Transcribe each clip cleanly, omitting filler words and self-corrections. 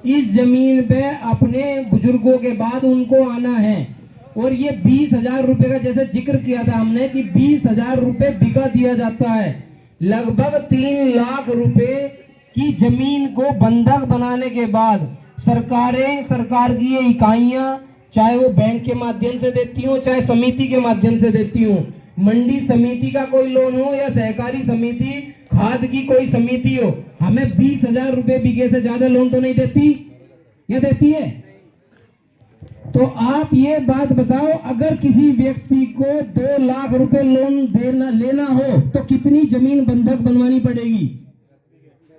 इस जमीन पे अपने बुजुर्गों के बाद उनको आना है। और ये 20,000 रुपए का जैसे जिक्र किया था हमने कि 20,000 रुपए बिका दिया जाता है। लगभग 3 लाख रुपए की जमीन को बंधक बनाने के बाद सरकारें, सरकार की ये इकाइयां, चाहे वो बैंक के माध्यम से देती हो, चाहे समिति के माध्यम से देती हो, मंडी समिति का कोई लोन हो या सहकारी समिति, खाद की कोई समिति हो, हमें 20,000 रुपए बीघे से ज्यादा लोन तो नहीं देती, या देती है? तो आप ये बात बताओ, अगर किसी व्यक्ति को 2 लाख रुपए लोन लेना हो तो कितनी जमीन बंधक बनवानी पड़ेगी?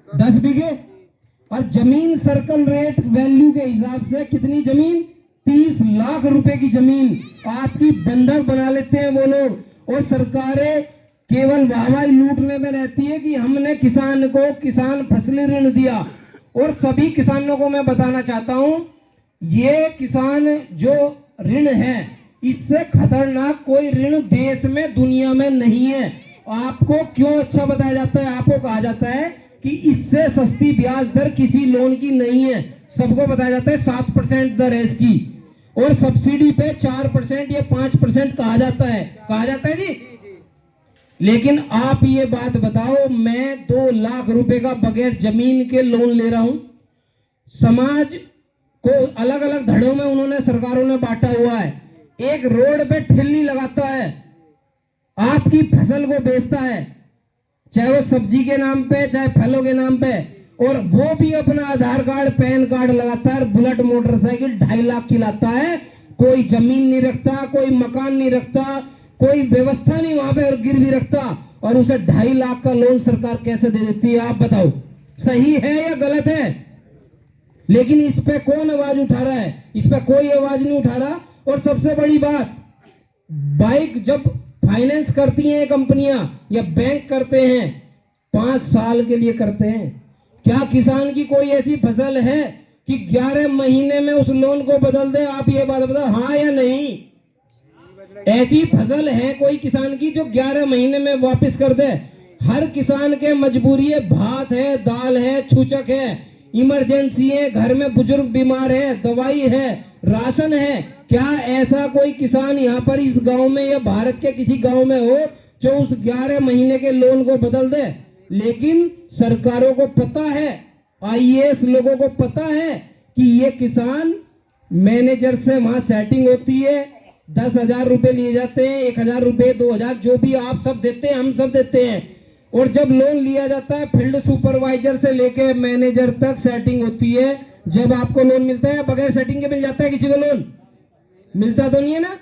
10 बीघे। और जमीन सर्कल रेट वैल्यू के हिसाब से कितनी जमीन? 30 लाख रुपए की जमीन आपकी बंधक बना लेते हैं वो लोग। और सरकारें केवल वाहवाही लूटने में रहती है कि हमने किसान को किसान फसली ऋण दिया। और सभी किसानों को मैं बताना चाहता हूं, ये किसान जो ऋण है, इससे खतरनाक कोई ऋण देश में, दुनिया में नहीं है। आपको क्यों अच्छा बताया जाता है? आपको कहा जाता है कि इससे सस्ती ब्याज दर किसी लोन की नहीं है। सबको बताया जाता है 7% दर है इसकी, और सब्सिडी पे 4% या 5% कहा जाता है जी। लेकिन आप ये बात बताओ, मैं 2 लाख रुपए का बगैर जमीन के लोन ले रहा हूं। समाज को अलग अलग धड़ों में उन्होंने, सरकारों ने बांटा हुआ है। एक रोड पे ठेली लगाता है, आपकी फसल को बेचता है, चाहे वो सब्जी के नाम पे, चाहे फलों के नाम पे, और वो भी अपना आधार कार्ड, पैन कार्ड लगाता है, बुलेट मोटरसाइकिल 2.5 लाख की लाता है। कोई जमीन नहीं रखता, कोई मकान नहीं रखता, कोई व्यवस्था नहीं वहां पे और गिरवी रखता, और उसे 2.5 लाख का लोन सरकार कैसे दे देती है? आप बताओ, सही है या गलत है? लेकिन इस पे कौन आवाज उठा रहा है? इस पे कोई आवाज नहीं उठा रहा। और सबसे बड़ी बात, बाइक जब फाइनेंस करती हैं कंपनियां या बैंक करते हैं, 5 साल के लिए करते हैं। क्या किसान की कोई ऐसी फसल है कि 11 महीने में उस लोन को बदल दे? आप ये बात बताओ, हाँ या नहीं? ऐसी फसल है कोई किसान की जो 11 महीने में वापस कर दे? हर किसान के मजबूरी है, भात है, दाल है, छूचक है, इमरजेंसी है, घर में बुजुर्ग बीमार है, दवाई है, राशन है। क्या ऐसा कोई किसान यहाँ पर इस गांव में या भारत के किसी गांव में हो जो उस 11 महीने के लोन को बदल दे? लेकिन सरकारों को पता है, आईएएस लोगों को पता है कि ये किसान, मैनेजर से वहां सेटिंग होती है, 10,000 रुपए लिए जाते हैं, 1,000 रुपए, 2,000, जो भी आप सब देते हैं, हम सब देते हैं। और जब लोन लिया जाता है, फील्ड सुपरवाइजर से लेके मैनेजर तक सेटिंग होती है। जब आपको लोन मिलता है, बगैर सेटिंग के मिल जाता है किसी को लोन? मिलता तो नहीं है ना।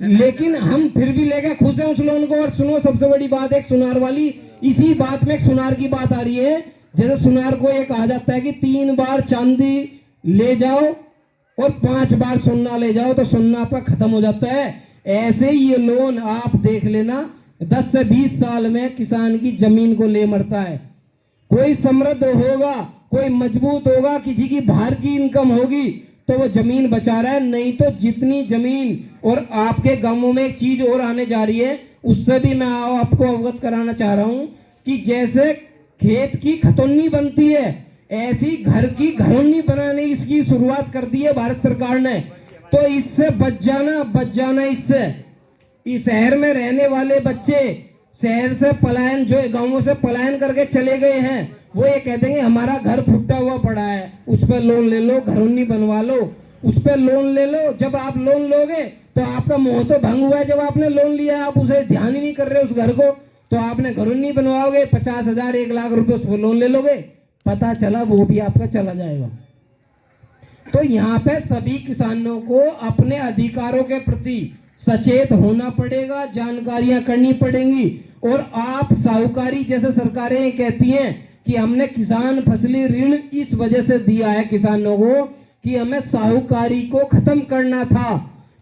लेकिन हम फिर भी लेके खुश हैं उस लोन को। और सुनो, सबसे बड़ी बात एक सुनार वाली, इसी बात में एक सुनार की बात आ रही है। जैसे सुनार को ये कहा जाता है कि 3 बार चांदी ले जाओ और 5 बार सोना ले जाओ तो सोना आपका खत्म हो जाता है। ऐसे ही ये लोन आप देख लेना, 10 से 20 साल में किसान की जमीन को ले मरता है। कोई समृद्ध होगा, कोई मजबूत होगा, किसी की बाहर की इनकम होगी तो वो जमीन बचा रहा है, नहीं तो जितनी जमीन। और आपके गांवों में एक चीज और आने जा रही है, उससे भी मैं आपको अवगत कराना चाह रहा हूं कि जैसे खेत की खतौनी बनती है, ऐसी घर की घरौनी बनाने इसकी शुरुआत कर दी है भारत सरकार ने। तो इससे बच जाना इससे। इस शहर में रहने वाले बच्चे शहर से पलायन, जो गांवों से पलायन करके चले गए हैं, वो ये कह देंगे हमारा घर फुटा हुआ पड़ा है, उस पर लोन ले लो, घरौनी बनवा लो, उस पर लोन ले लो। जब आप लोन लोगे तो आपका मोह तो भंग हुआ है। जब आपने लोन लिया, आप उसे ध्यान ही नहीं कर रहे उस घर को, तो आपने घरौनी बनवाओगे, 50,000 1 लाख रुपए उस पर लोन ले लोगे, पता चला वो भी आपका चला जाएगा। तो यहाँ पे सभी किसानों को अपने अधिकारों के प्रति सचेत होना पड़ेगा, जानकारियां करनी पड़ेंगी। और आप साहूकारी, जैसे सरकारें कहती हैं कि हमने किसान फसली ऋण इस वजह से दिया है किसानों को कि हमें साहूकारी को खत्म करना था,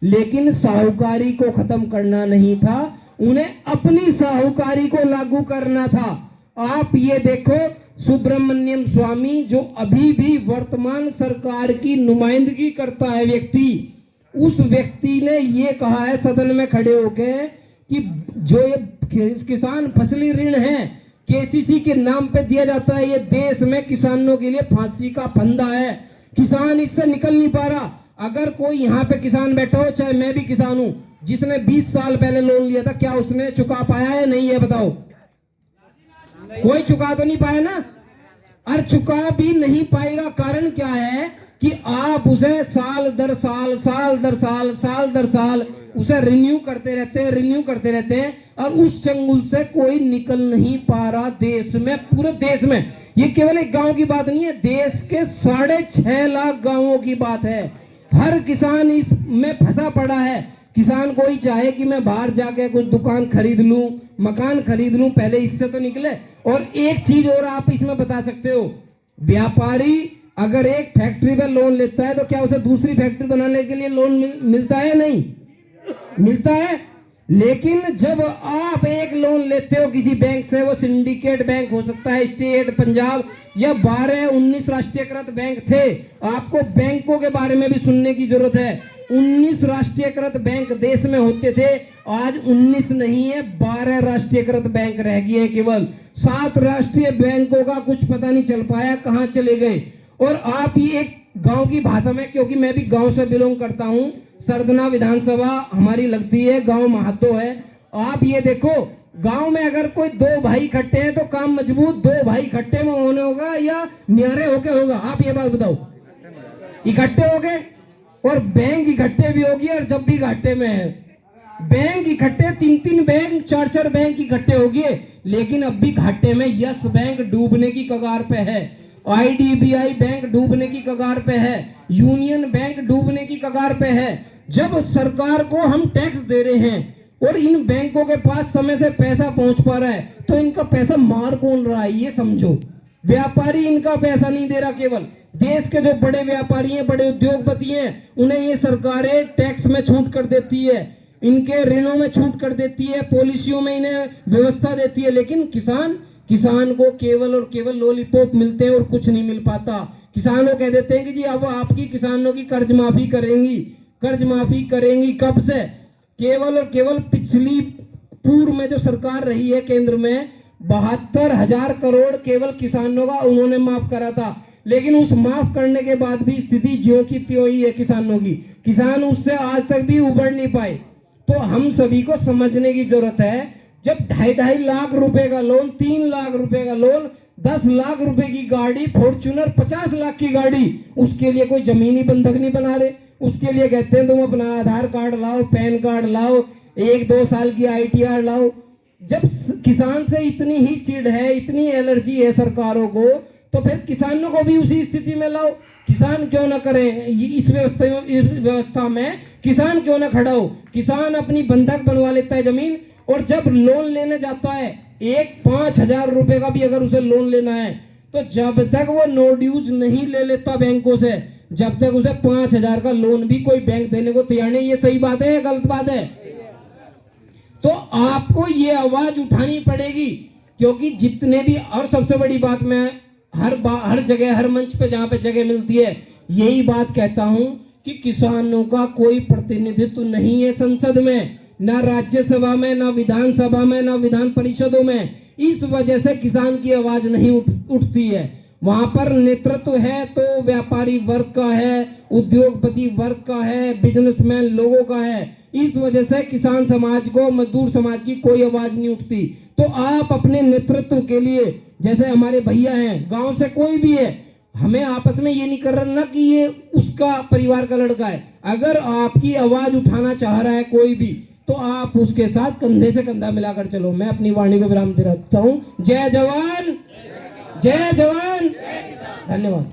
लेकिन साहूकारी को खत्म करना नहीं था, उन्हें अपनी साहूकारी को लागू करना था। आप ये देखो, सुब्रमण्यम स्वामी जो अभी भी वर्तमान सरकार की नुमाइंदगी करता है व्यक्ति, उस व्यक्ति ने ये कहा है सदन में खड़े होकर कि जो ये किसान फसली ऋण है, केसीसी के नाम पे दिया जाता है। ये देश में किसानों के लिए फांसी का फंदा है। किसान इससे निकल नहीं पा रहा। अगर कोई यहाँ पे किसान बैठा हो, चाहे मैं भी किसान हूं, जिसने 20 साल पहले लोन लिया था, क्या उसने चुका पाया है? नहीं है, बताओ। कोई चुका तो नहीं पाया ना, और चुका भी नहीं पाएगा। कारण क्या है कि आप उसे साल दर साल, साल दर साल, साल दर साल उसे रिन्यू करते रहते हैं, और उस चंगुल से कोई निकल नहीं पा रहा देश में, पूरे देश में। ये केवल एक गांव की बात नहीं है, देश के 6.5 लाख गांवों की बात है। हर किसान इसमें फंसा पड़ा है। किसान कोई चाहे कि मैं बाहर जाके कुछ दुकान खरीद लूं, मकान खरीद लूं, पहले इससे तो निकले। और एक चीज और आप इसमें बता सकते हो, व्यापारी अगर एक फैक्ट्री पे लोन लेता है तो क्या उसे दूसरी फैक्ट्री बनाने के लिए लोन मिलता है? नहीं मिलता है। लेकिन जब आप एक लोन लेते हो किसी बैंक से, वो सिंडिकेट बैंक हो सकता है, स्टेट, पंजाब या 12-19 राष्ट्रीयकृत बैंक थे। आपको बैंकों के बारे में भी सुनने की जरूरत है। 19 राष्ट्रीयकृत बैंक देश में होते थे, आज 19 नहीं है, 12 राष्ट्रीयकृत बैंक रह गए हैं केवल। 7 राष्ट्रीय बैंकों का कुछ पता नहीं चल पाया, कहां चले गए। और आप ये एक गांव की भाषा में, क्योंकि मैं भी गांव से बिलोंग करता हूं, सरदना विधानसभा हमारी लगती है, गांव महातो है। आप ये देखो, गांव में अगर कोई 2 भाई इकट्ठे हैं तो काम मजबूत 2 भाई इकट्ठे में होने होगा या न्यारे होके होगा? आप ये बात बताओ। इकट्ठे हो गए, और बैंक इकट्ठे भी होगी, और जब भी घाटे में है बैंक इकट्ठे, 3-3 बैंक, 4-4 बैंक इकट्ठे हो गए। लेकिन अब भी घाटे में यस बैंक डूबने की कगार पे है, IDBI बैंक डूबने की कगार पे है, यूनियन बैंक डूबने की कगार पे है। जब सरकार को हम टैक्स दे रहे हैं और इन बैंकों के पास समय से पैसा पहुंच पा रहा है, तो इनका पैसा मार कौन रहा है? ये समझो। व्यापारी इनका पैसा नहीं दे रहा, केवल देश के जो बड़े व्यापारी हैं, बड़े उद्योगपति हैं, उन्हें ये सरकारें टैक्स में छूट कर देती है, इनके ऋणों में छूट कर देती है, पॉलिसियों में इन्हें व्यवस्था देती है। लेकिन किसान को केवल और केवल लॉलीपॉप मिलते हैं और कुछ नहीं मिल पाता। किसानों कह देते हैं कि जी अब आपकी किसानों की कर्ज माफी करेंगी। कब से? केवल और केवल पिछली पूर्व में जो सरकार रही है केंद्र में, 72,000 करोड़ केवल किसानों का उन्होंने माफ करा था। लेकिन उस माफ करने के बाद भी स्थिति ज्यों की त्यों ही है किसानों की। किसान उससे आज तक भी उबर नहीं पाए। तो हम सभी को समझने की जरूरत है, जब 2.5 लाख रुपए का लोन, 3 लाख रुपए का लोन, 10 लाख रुपए की गाड़ी, फॉर्च्यूनर 50 लाख की गाड़ी, उसके लिए कोई जमीनी बंधक नहीं बना रहे। उसके लिए कहते हैं तुम अपना आधार कार्ड लाओ, पैन कार्ड लाओ, 1-2 साल की ITR लाओ। जब किसान से इतनी ही चिढ़ है, इतनी एलर्जी है सरकारों को, तो फिर किसानों को भी उसी स्थिति में लाओ। किसान क्यों ना करें इस व्यवस्था में किसान क्यों ना खड़ा हो? किसान अपनी बंधक बनवा लेता है जमीन, और जब लोन लेने जाता है, 5,000 रुपए का भी अगर उसे लोन लेना है, तो जब तक वो नो ड्यूज नहीं ले लेता बैंकों से, जब तक उसे 5,000 का लोन भी कोई बैंक देने को तैयार नहीं। ये सही बात है या गलत बात है? तो आपको ये आवाज उठानी पड़ेगी, क्योंकि जितने भी, और सबसे बड़ी बात, मैं हर जगह, हर मंच पे जहां पे जगह मिलती है, यही बात कहता हूं कि किसानों का कोई प्रतिनिधित्व नहीं है संसद में, ना राज्यसभा में, ना विधानसभा में, ना विधान परिषदों में। इस वजह से किसान की आवाज नहीं उठती है। वहां पर नेतृत्व है तो व्यापारी वर्ग का है, उद्योगपति वर्ग का है, बिजनेसमैन लोगों का है। इस वजह से किसान समाज को, मजदूर समाज की कोई आवाज नहीं उठती। तो आप अपने नेतृत्व के लिए, जैसे हमारे भैया हैं, गांव से कोई भी है, हमें आपस में ये नहीं कर रहा ना कि ये उसका परिवार का लड़का है। अगर आपकी आवाज उठाना चाह रहा है कोई भी, तो आप उसके साथ कंधे से कंधा मिलाकर चलो। मैं अपनी वाणी को विराम दे रहा हूं। जय जवान, जय जवान, धन्यवाद।